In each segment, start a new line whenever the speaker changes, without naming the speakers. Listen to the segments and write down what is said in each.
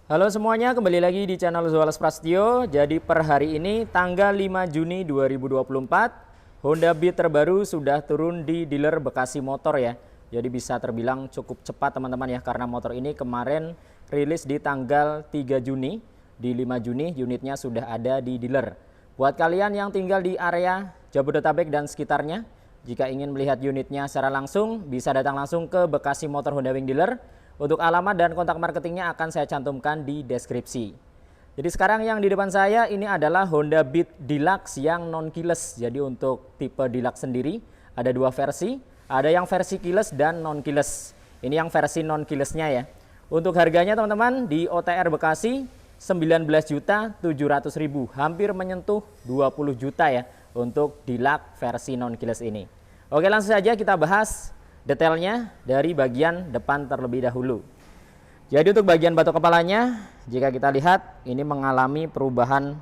Halo semuanya, kembali lagi di channel Zualas Prastio. Jadi per hari ini tanggal 5 Juni 2024, Honda Beat terbaru sudah turun di dealer Bekasi Motor ya. Jadi bisa terbilang cukup cepat teman-teman ya, karena motor ini kemarin rilis di tanggal 3 Juni. Di 5 Juni unitnya sudah ada di dealer. Buat kalian yang tinggal di area Jabodetabek dan sekitarnya, jika ingin melihat unitnya secara langsung, bisa datang langsung ke Bekasi Motor Honda Wing Dealer. Untuk alamat dan kontak marketingnya akan saya cantumkan di deskripsi. Jadi sekarang yang di depan saya ini adalah Honda Beat Deluxe yang non keyless. Jadi untuk tipe Deluxe sendiri ada dua versi, ada yang versi keyless dan non keyless. Ini yang versi non keylessnya ya. Untuk harganya teman-teman di OTR Bekasi 19.700.000, hampir menyentuh 20 juta ya untuk Deluxe versi non keyless ini. Oke, langsung saja kita bahas detailnya dari bagian depan terlebih dahulu. Jadi untuk bagian batok kepalanya, jika kita lihat ini mengalami perubahan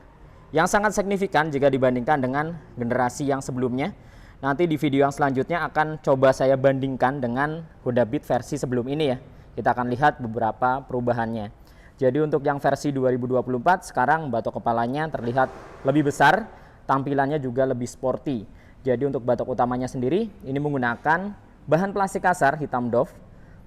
yang sangat signifikan jika dibandingkan dengan generasi yang sebelumnya. Nanti di video yang selanjutnya akan coba saya bandingkan dengan Honda Beat versi sebelum ini ya. Kita akan lihat beberapa perubahannya. Jadi untuk yang versi 2024 sekarang batok kepalanya terlihat lebih besar, tampilannya juga lebih sporty. Jadi untuk batok utamanya sendiri ini menggunakan bahan plastik kasar hitam doff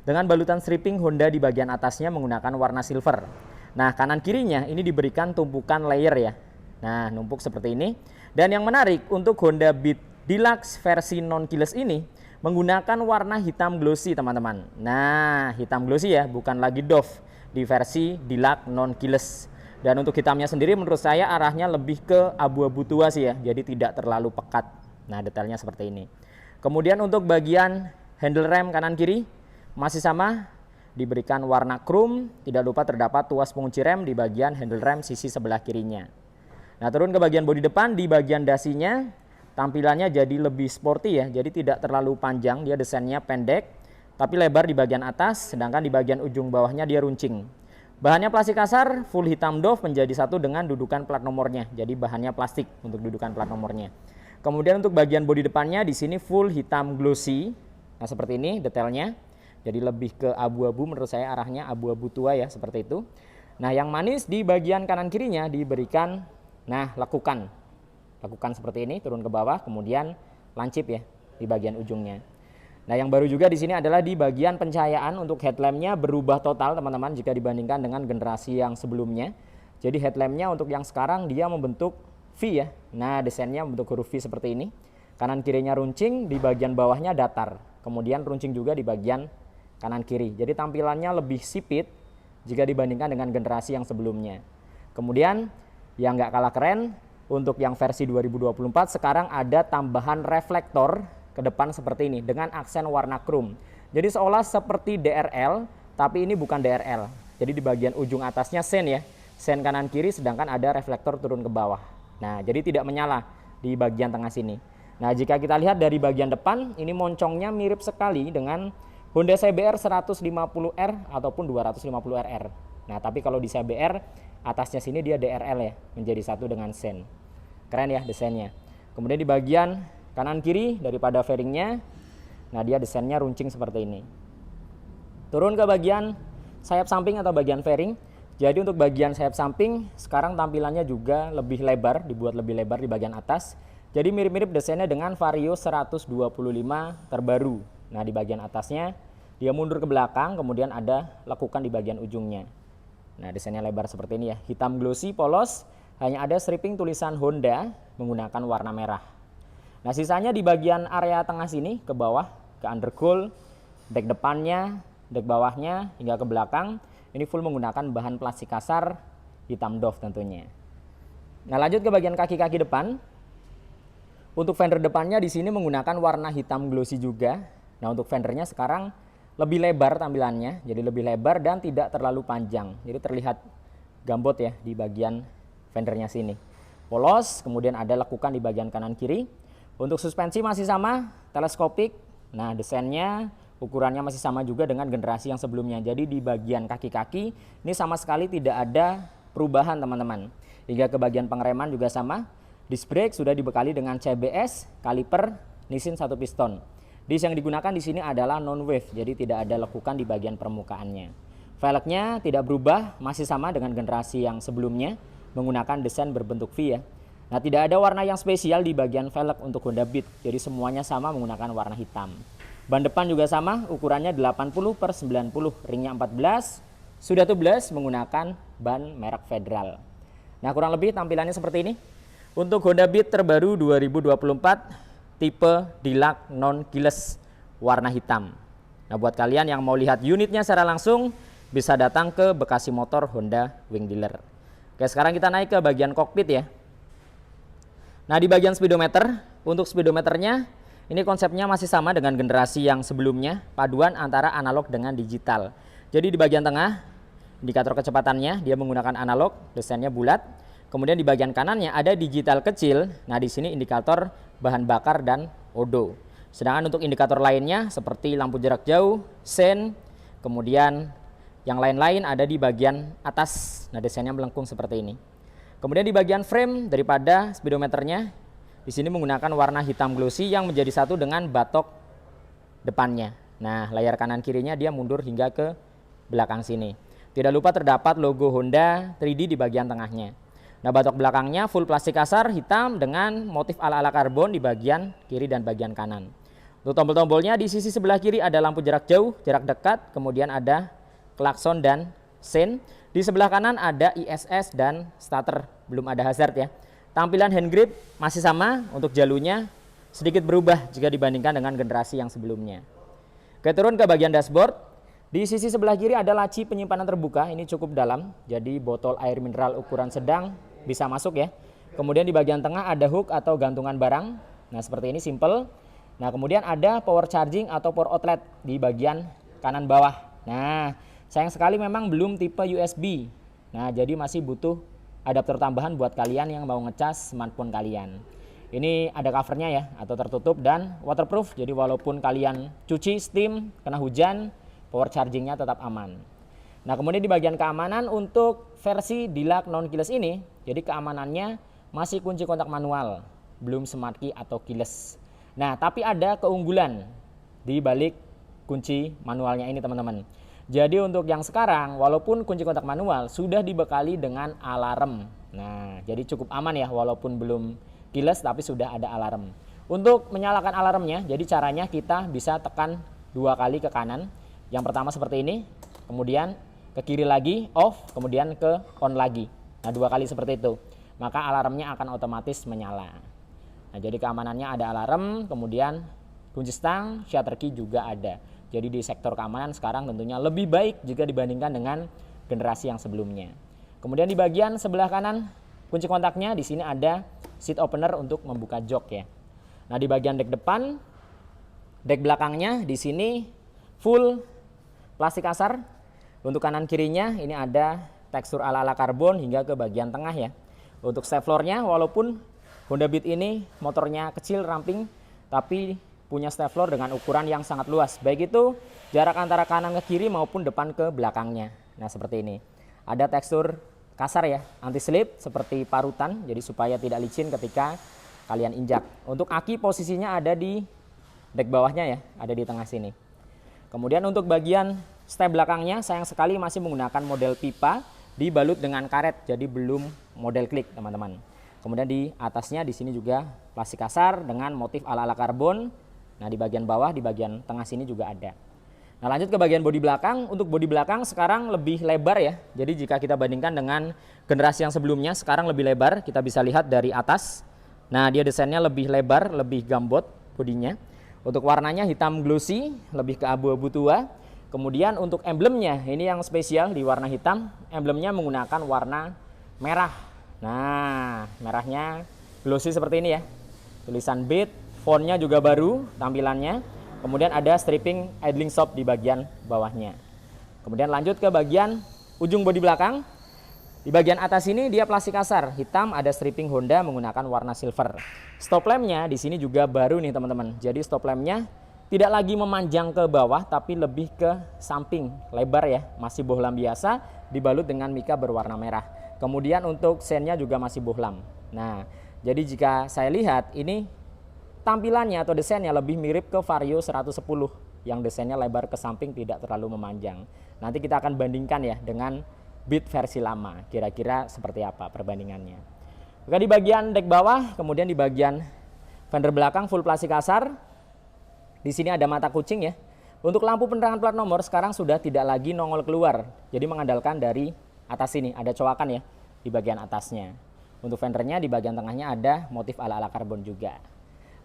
dengan balutan stripping Honda di bagian atasnya menggunakan warna silver. Nah, kanan kirinya ini diberikan tumpukan layer ya. Nah, numpuk seperti ini. Dan yang menarik untuk Honda Beat Deluxe versi non keyless ini menggunakan warna hitam glossy teman-teman. Nah, hitam glossy ya, bukan lagi doff di versi Deluxe non keyless. Dan untuk hitamnya sendiri menurut saya arahnya lebih ke abu-abu tua sih ya. Jadi tidak terlalu pekat. Nah, detailnya seperti ini. Kemudian untuk bagian handle rem kanan kiri masih sama, diberikan warna chrome. Tidak lupa terdapat tuas pengunci rem di bagian handle rem sisi sebelah kirinya. Nah, turun ke bagian bodi depan, di bagian dasinya tampilannya jadi lebih sporty ya. Jadi tidak terlalu panjang, dia desainnya pendek tapi lebar di bagian atas, sedangkan di bagian ujung bawahnya dia runcing. Bahannya plastik kasar full hitam doff menjadi satu dengan dudukan plat nomornya. Jadi bahannya plastik untuk dudukan plat nomornya. Kemudian untuk bagian bodi depannya di sini full hitam glossy. Nah, seperti ini detailnya. Jadi lebih ke abu-abu, menurut saya arahnya abu-abu tua ya, seperti itu. Nah, yang manis di bagian kanan kirinya diberikan lekukan. Lekukan seperti ini turun ke bawah, kemudian lancip ya di bagian ujungnya. Nah, yang baru juga di sini adalah di bagian pencahayaan. Untuk headlampnya berubah total teman-teman jika dibandingkan dengan generasi yang sebelumnya. Jadi headlampnya untuk yang sekarang dia membentuk V ya. Nah, desainnya bentuk huruf V seperti ini. Kanan kirinya runcing, di bagian bawahnya datar. Kemudian runcing juga di bagian kanan kiri. Jadi tampilannya lebih sipit jika dibandingkan dengan generasi yang sebelumnya. Kemudian yang nggak kalah keren, untuk yang versi 2024 sekarang ada tambahan reflektor ke depan seperti ini dengan aksen warna chrome. Jadi seolah seperti DRL, tapi ini bukan DRL. Jadi di bagian ujung atasnya sen ya. Sen kanan kiri, sedangkan ada reflektor turun ke bawah. Nah, jadi tidak menyala di bagian tengah sini. Nah, jika kita lihat dari bagian depan, ini moncongnya mirip sekali dengan Honda CBR 150R ataupun 250RR. Nah, tapi kalau di CBR, atasnya sini dia DRL ya, menjadi satu dengan sen. Keren ya desainnya. Kemudian di bagian kanan kiri daripada fairingnya, nah dia desainnya runcing seperti ini. Turun ke bagian sayap samping atau bagian fairing. Jadi untuk bagian sayap samping sekarang tampilannya juga lebih lebar, dibuat lebih lebar di bagian atas. Jadi mirip-mirip desainnya dengan Vario 125 terbaru. Nah, di bagian atasnya dia mundur ke belakang, kemudian ada lekukan di bagian ujungnya. Nah, desainnya lebar seperti ini ya. Hitam glossy polos, hanya ada stripping tulisan Honda menggunakan warna merah. Nah, sisanya di bagian area tengah sini ke bawah, ke undercool, dek depannya, dek bawahnya hingga ke belakang. Ini full menggunakan bahan plastik kasar hitam doff tentunya. Nah, lanjut ke bagian kaki-kaki depan. Untuk fender depannya di sini menggunakan warna hitam glossy juga. Nah, untuk fendernya sekarang lebih lebar tampilannya, jadi lebih lebar dan tidak terlalu panjang. Jadi terlihat gambot ya di bagian fendernya sini. Polos, kemudian ada lekukan di bagian kanan kiri. Untuk suspensi masih sama, teleskopik. Nah, desainnya ukurannya masih sama juga dengan generasi yang sebelumnya. Jadi di bagian kaki-kaki ini sama sekali tidak ada perubahan teman-teman. Hingga ke bagian pengereman juga sama. Disc brake sudah dibekali dengan CBS, kaliper, Nissin 1 piston. Disc yang digunakan di sini adalah non-wave, jadi tidak ada lekukan di bagian permukaannya. Velgnya tidak berubah, masih sama dengan generasi yang sebelumnya, menggunakan desain berbentuk V ya. Nah, tidak ada warna yang spesial di bagian velg untuk Honda Beat, jadi semuanya sama menggunakan warna hitam. Ban depan juga sama, ukurannya 80/90, ringnya 14, sudah tubeless menggunakan ban merek Federal. Nah, kurang lebih tampilannya seperti ini. Untuk Honda Beat terbaru 2024, tipe Deluxe non-keyless, warna hitam. Nah, buat kalian yang mau lihat unitnya secara langsung, bisa datang ke Bekasi Motor Honda Wing Dealer. Oke, sekarang kita naik ke bagian kokpit ya. Nah, di bagian speedometer, untuk speedometernya ini konsepnya masih sama dengan generasi yang sebelumnya, paduan antara analog dengan digital. Jadi di bagian tengah, indikator kecepatannya dia menggunakan analog, desainnya bulat. Kemudian di bagian kanannya ada digital kecil. Nah, di sini indikator bahan bakar dan odo. Sedangkan untuk indikator lainnya seperti lampu jarak jauh, sen, kemudian yang lain-lain ada di bagian atas. Nah, desainnya melengkung seperti ini. Kemudian di bagian frame daripada speedometernya di sini menggunakan warna hitam glossy yang menjadi satu dengan batok depannya. Nah, layar kanan kirinya dia mundur hingga ke belakang sini. Tidak lupa terdapat logo Honda 3D di bagian tengahnya. Nah, batok belakangnya full plastik kasar hitam dengan motif ala-ala karbon di bagian kiri dan bagian kanan. Untuk tombol-tombolnya di sisi sebelah kiri ada lampu jarak jauh, jarak dekat, kemudian ada klakson dan sen. Di sebelah kanan ada ISS dan starter, belum ada hazard ya. Tampilan hand grip masih sama, untuk jalurnya sedikit berubah jika dibandingkan dengan generasi yang sebelumnya. Oke, turun ke bagian dashboard. Di sisi sebelah kiri ada laci penyimpanan terbuka, ini cukup dalam, jadi botol air mineral ukuran sedang bisa masuk ya. Kemudian di bagian tengah ada hook atau gantungan barang. Nah, seperti ini simple. Nah, kemudian ada power charging atau power outlet di bagian kanan bawah. Nah, sayang sekali memang belum tipe USB. Nah, jadi masih butuh adapter tambahan buat kalian yang mau ngecas smartphone kalian. Ini ada covernya ya, atau tertutup dan waterproof. Jadi walaupun kalian cuci, steam, kena hujan, power chargingnya tetap aman. Nah, kemudian di bagian keamanan untuk versi Deluxe non-keyless ini, jadi keamanannya masih kunci kontak manual, belum smart key atau keyless. Nah, tapi ada keunggulan di balik kunci manualnya ini teman-teman. Jadi untuk yang sekarang, walaupun kunci kontak manual sudah dibekali dengan alarm. Nah, jadi cukup aman ya, walaupun belum keyless tapi sudah ada alarm. Untuk menyalakan alarmnya, jadi caranya kita bisa tekan 2 kali ke kanan. Yang pertama seperti ini, kemudian ke kiri lagi off, kemudian ke on lagi. Nah, 2 kali seperti itu, maka alarmnya akan otomatis menyala. Nah, jadi keamanannya ada alarm, kemudian kunci stang, shutter key juga ada. Jadi di sektor keamanan sekarang tentunya lebih baik jika dibandingkan dengan generasi yang sebelumnya. Kemudian di bagian sebelah kanan kunci kontaknya di sini ada seat opener untuk membuka jok ya. Nah, di bagian dek depan, dek belakangnya di sini full plastik kasar. Untuk kanan kirinya ini ada tekstur ala-ala karbon hingga ke bagian tengah ya. Untuk step floornya, walaupun Honda Beat ini motornya kecil ramping, tapi punya step floor dengan ukuran yang sangat luas. Baik itu jarak antara kanan ke kiri maupun depan ke belakangnya. Nah, seperti ini. Ada tekstur kasar ya, anti slip seperti parutan, jadi supaya tidak licin ketika kalian injak. Untuk aki posisinya ada di dek bawahnya ya, ada di tengah sini. Kemudian untuk bagian step belakangnya sayang sekali masih menggunakan model pipa dibalut dengan karet, jadi belum model klik teman-teman. Kemudian di atasnya di sini juga plastik kasar dengan motif ala-ala karbon. Nah, di bagian bawah, di bagian tengah sini juga ada. Nah, lanjut ke bagian bodi belakang. Untuk bodi belakang sekarang lebih lebar ya. Jadi jika kita bandingkan dengan generasi yang sebelumnya, sekarang lebih lebar. Kita bisa lihat dari atas. Nah, dia desainnya lebih lebar, lebih gambot bodinya. Untuk warnanya hitam glossy, lebih ke abu-abu tua. Kemudian untuk emblemnya, ini yang spesial di warna hitam. Emblemnya menggunakan warna merah. Nah, merahnya glossy seperti ini ya. Tulisan Beat, fontnya juga baru tampilannya. Kemudian ada stripping idling stop di bagian bawahnya. Kemudian lanjut ke bagian ujung bodi belakang. Di bagian atas ini dia plastik kasar, hitam, ada stripping Honda menggunakan warna silver. Stop lampnya di sini juga baru nih teman-teman. Jadi stop lampnya tidak lagi memanjang ke bawah tapi lebih ke samping, lebar ya. Masih bohlam biasa dibalut dengan mika berwarna merah. Kemudian untuk sennya juga masih bohlam. Nah, jadi jika saya lihat ini tampilannya atau desainnya lebih mirip ke Vario 110. yang desainnya lebar ke samping, tidak terlalu memanjang. Nanti kita akan bandingkan ya dengan Beat versi lama, kira-kira seperti apa perbandingannya. Oke, di bagian dek bawah, kemudian di bagian fender belakang full plastik kasar. Di sini ada mata kucing ya. Untuk lampu penerangan plat nomor sekarang sudah tidak lagi nongol keluar, jadi mengandalkan dari atas sini, ada coakan ya di bagian atasnya. Untuk fendernya di bagian tengahnya ada motif ala-ala karbon juga.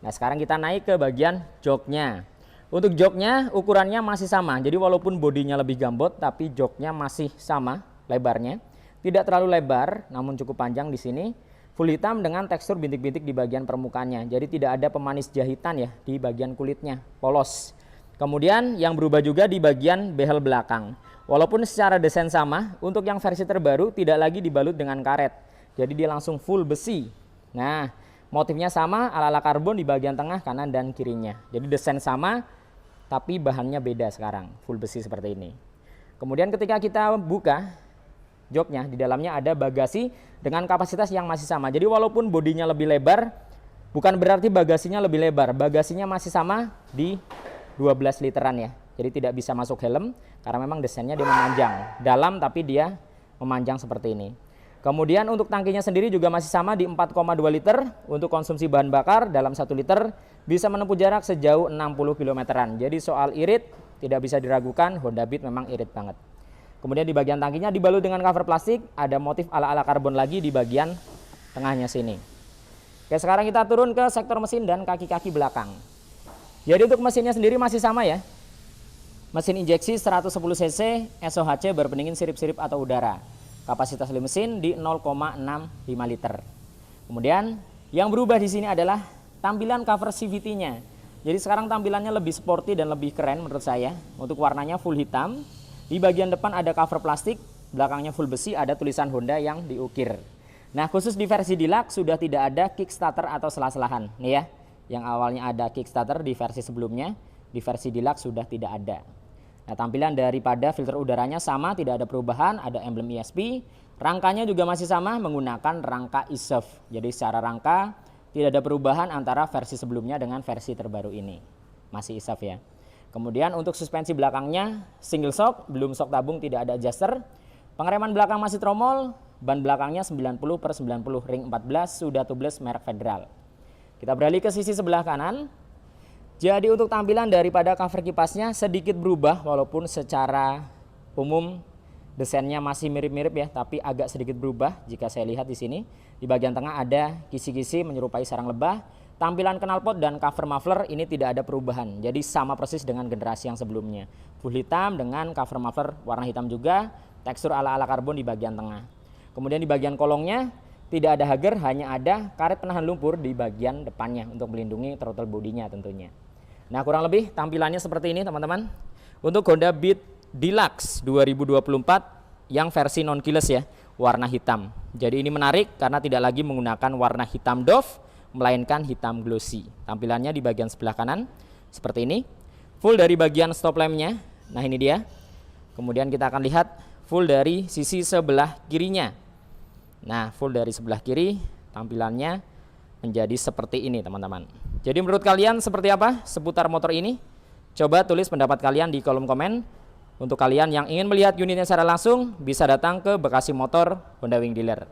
Nah, sekarang kita naik ke bagian joknya. Untuk joknya ukurannya masih sama, jadi walaupun bodinya lebih gambot tapi joknya masih sama lebarnya. Tidak terlalu lebar namun cukup panjang di sini. Full hitam dengan tekstur bintik-bintik di bagian permukaannya, jadi tidak ada pemanis jahitan ya di bagian kulitnya, polos. Kemudian yang berubah juga di bagian behel belakang. Walaupun secara desain sama, untuk yang versi terbaru tidak lagi dibalut dengan karet. Jadi dia langsung full besi. Nah, motifnya sama ala-ala karbon di bagian tengah, kanan, dan kirinya. Jadi desain sama, tapi bahannya beda sekarang. Full besi seperti ini. Kemudian ketika kita buka joknya, di dalamnya ada bagasi dengan kapasitas yang masih sama. Jadi walaupun bodinya lebih lebar, bukan berarti bagasinya lebih lebar. Bagasinya masih sama di 12 literan ya, jadi tidak bisa masuk helm karena memang desainnya dia memanjang dalam, tapi dia memanjang seperti ini. Kemudian untuk tangkinya sendiri juga masih sama di 4,2 liter. Untuk konsumsi bahan bakar dalam 1 liter bisa menempuh jarak sejauh 60 kilometeran. Jadi soal irit tidak bisa diragukan, Honda Beat memang irit banget. Kemudian di bagian tangkinya dibalut dengan cover plastik, ada motif ala-ala karbon lagi di bagian tengahnya sini. Oke, sekarang kita turun ke sektor mesin dan kaki-kaki belakang. Jadi untuk mesinnya sendiri masih sama ya. Mesin injeksi 110 cc SOHC berpendingin sirip-sirip atau udara. Kapasitas mesin di 0,65 liter. Kemudian yang berubah di sini adalah tampilan cover CVT-nya. Jadi sekarang tampilannya lebih sporty dan lebih keren menurut saya. Untuk warnanya full hitam. Di bagian depan ada cover plastik, belakangnya full besi, ada tulisan Honda yang diukir. Nah, khusus di versi Deluxe sudah tidak ada kickstarter atau selah-selahan nih ya. Yang awalnya ada kickstarter di versi sebelumnya, di versi Deluxe sudah tidak ada. Nah, tampilan daripada filter udaranya sama, tidak ada perubahan, ada emblem ESP. Rangkanya juga masih sama menggunakan rangka ISEF. Jadi secara rangka tidak ada perubahan antara versi sebelumnya dengan versi terbaru ini. Masih ISEF ya. Kemudian untuk suspensi belakangnya single shock, belum shock tabung, tidak ada adjuster. Pengereman belakang masih tromol, ban belakangnya 90/90 ring 14, sudah tubeless merek Federal. Kita beralih ke sisi sebelah kanan. Jadi untuk tampilan daripada cover kipasnya sedikit berubah, walaupun secara umum desainnya masih mirip-mirip ya, tapi agak sedikit berubah jika saya lihat di sini. Di bagian tengah ada kisi-kisi menyerupai sarang lebah. Tampilan knalpot dan cover muffler ini tidak ada perubahan. Jadi sama persis dengan generasi yang sebelumnya. Full hitam dengan cover muffler warna hitam juga, tekstur ala-ala karbon di bagian tengah. Kemudian di bagian kolongnya tidak ada hager, hanya ada karet penahan lumpur di bagian depannya untuk melindungi throttle bodinya tentunya. Nah, kurang lebih tampilannya seperti ini teman-teman. Untuk Honda Beat Deluxe 2024 yang versi non keyless ya, warna hitam. Jadi ini menarik karena tidak lagi menggunakan warna hitam doff, melainkan hitam glossy. Tampilannya di bagian sebelah kanan seperti ini. Full dari bagian stop lampnya. Nah, ini dia. Kemudian kita akan lihat full dari sisi sebelah kirinya. Nah, full dari sebelah kiri tampilannya menjadi seperti ini teman-teman. Jadi menurut kalian seperti apa seputar motor ini? Coba tulis pendapat kalian di kolom komen. Untuk kalian yang ingin melihat unitnya secara langsung bisa datang ke Bekasi Motor Honda Wing Dealer.